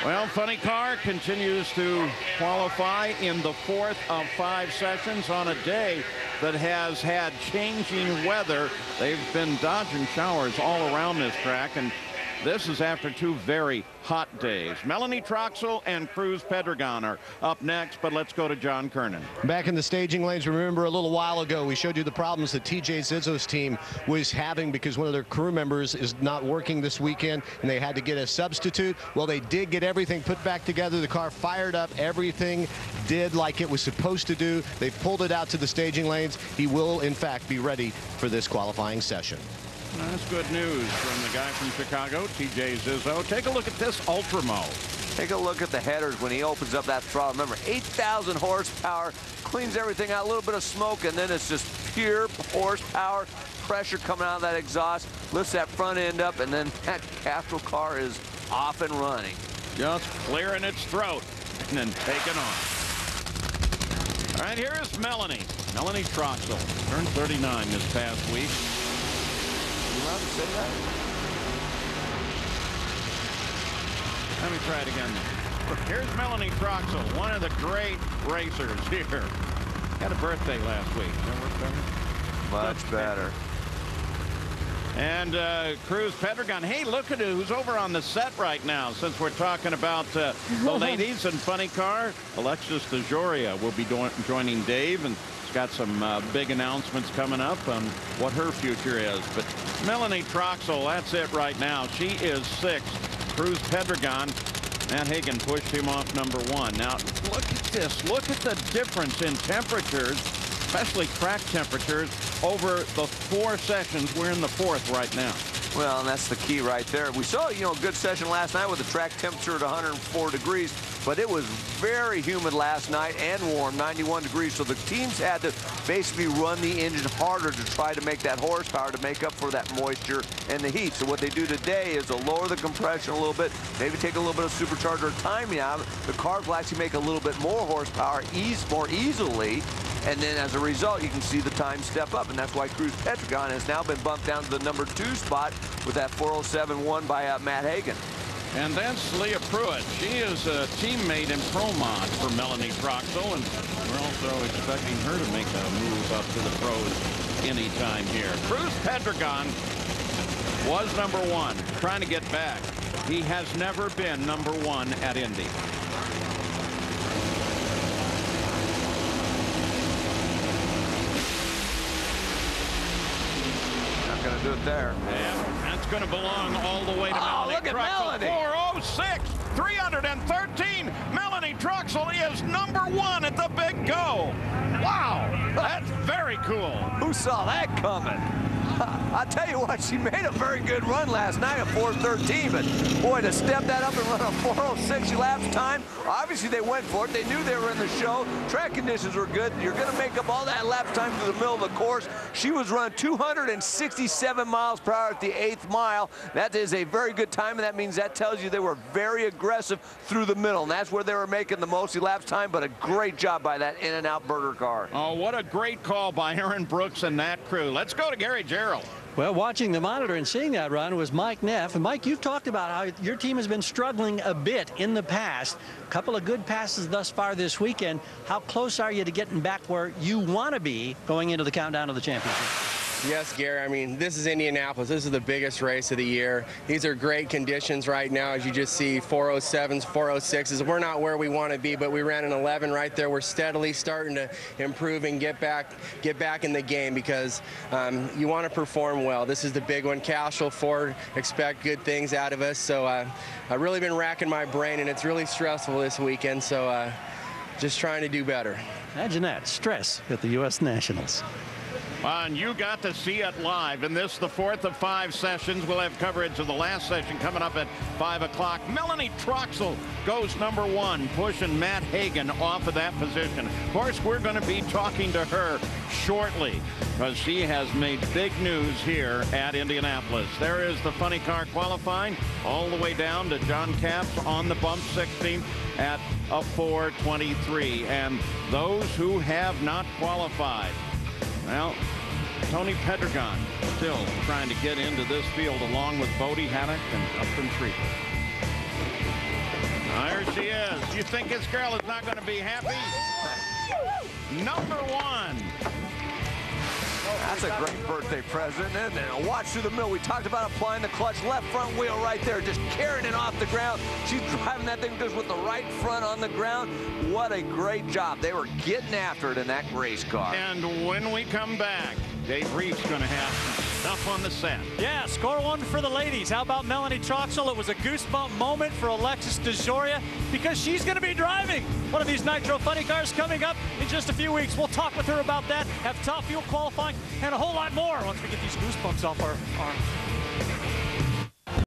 Well, Funny Car continues to qualify in the 4th of 5 sessions on a day that has had changing weather. They've been dodging showers all around this track, and this is after 2 very hot days. Melanie Troxel and Cruz Pedregon are up next, but let's go to John Kernan. Back in the staging lanes, remember a little while ago, we showed you the problems that TJ Zizzo's team was having because one of their crew members is not working this weekend, and they had to get a substitute. Well, they did get everything put back together. The car fired up. Everything did like it was supposed to do. They pulled it out to the staging lanes. He will, in fact, be ready for this qualifying session. That's good news from the guy from Chicago, TJ Zizzo. Take a look at this Ultramo. Take a look at the headers when he opens up that throttle. Remember, 8,000 horsepower, cleans everything out, a little bit of smoke, and then it's just pure horsepower, pressure coming out of that exhaust, lifts that front end up, and then that Castrol car is off and running. Just clearing its throat and then taking off. All right, here is Melanie Troxel. Turned 39 this past week. You allowed to say that? Let me try it again. Here's Melanie Troxel, one of the great racers here. Had a birthday last week. Much better. And Cruz Pedregon. Hey, look at who's over on the set right now. Since we're talking about the ladies and Funny Car, Alexis DeJoria will be joining Dave, and he's got some big announcements coming up on what her future is. But Melanie Troxel, that's it right now. She is 6th. Cruz Pedregon, Matt Hagan pushed him off number 1. Now, look at this. Look at the difference in temperatures, especially track temperatures, over the 4 sessions. We're in the 4th right now. Well, and that's the key right there. We saw, a good session last night with the track temperature at 104 degrees, but it was very humid last night and warm, 91 degrees. So the teams had to basically run the engine harder to try to make that horsepower to make up for that moisture and the heat. So what they do today is to lower the compression a little bit, maybe take a little bit of supercharger timing out. The cars will actually make a little bit more horsepower more easily. And then as a result, you can see the time step up. And that's why Cruz Pedregon has now been bumped down to the number 2 spot with that 407 won by Matt Hagan. And that's Leah Pruitt. She is a teammate in Pro Mod for Melanie Troxel, and we're also expecting her to make a move up to the pros anytime here. Cruz Pedregon was number 1, trying to get back. He has never been number 1 at Indy. Going to do it there. Yeah, that's going to belong all the way to Melanie look at Troxel. Melanie. 406, 313. Melanie Troxel is number 1 at the Big Go. Wow, that's very cool. Who saw that coming? I tell you what, she made a very good run last night at 413, but boy, to step that up and run a 406 laps time, obviously they went for it. They knew they were in the show. Track conditions were good. You're going to make up all that lap time through the middle of the course. She was running 267 miles per hour at the 8th mile. That is a very good time, and that means that tells you they were very aggressive through the middle, and that's where they were making the most elapsed time, but a great job by that in-and-out burger car. Oh, what a great call by Aaron Brooks and that crew. Let's go to Gary Gerald. Well, watching the monitor and seeing that run was Mike Neff. And Mike, you've talked about how your team has been struggling a bit in the past. A couple of good passes thus far this weekend. How close are you to getting back where you want to be going into the countdown of the championship? Yes, Gary. I mean, this is Indianapolis. This is the biggest race of the year. These are great conditions right now, as you just see, 407s, 406s. We're not where we want to be, but we ran an 11 right there. We're steadily starting to improve and get back in the game because you want to perform well. This is the big one. Castrol, Ford expect good things out of us. So I've really been racking my brain, and it's really stressful this weekend. So just trying to do better. Imagine that, stress at the U.S. Nationals. And you got to see it live. And this, the 4th of 5 sessions. We'll have coverage of the last session coming up at 5 o'clock. Melanie Troxel goes number 1, pushing Matt Hagan off of that position. Of course, we're going to be talking to her shortly because she has made big news here at Indianapolis. There is the Funny Car qualifying all the way down to John Capps on the bump 16th at a 4:23. And those who have not qualified, well, Tony Pedregon still trying to get into this field along with Bodie Haddock and Upton Treacle. There she is. You think this girl is not going to be happy? Number 1. That's a great birthday present, isn't it? Watch through the middle. We talked about applying the clutch, left front wheel right there, just carrying it off the ground. She's driving that thing just with the right front on the ground. What a great job. They were getting after it in that race car. And when we come back, Dave Reeves going to have some stuff on the set. Yeah, score 1 for the ladies. How about Melanie Troxel? It was a goosebump moment for Alexis DeJoria because she's going to be driving one of these Nitro Funny Cars coming up in just a few weeks. We'll talk with her about that, have top fuel qualifying, and a whole lot more once we get these goosebumps off our arms.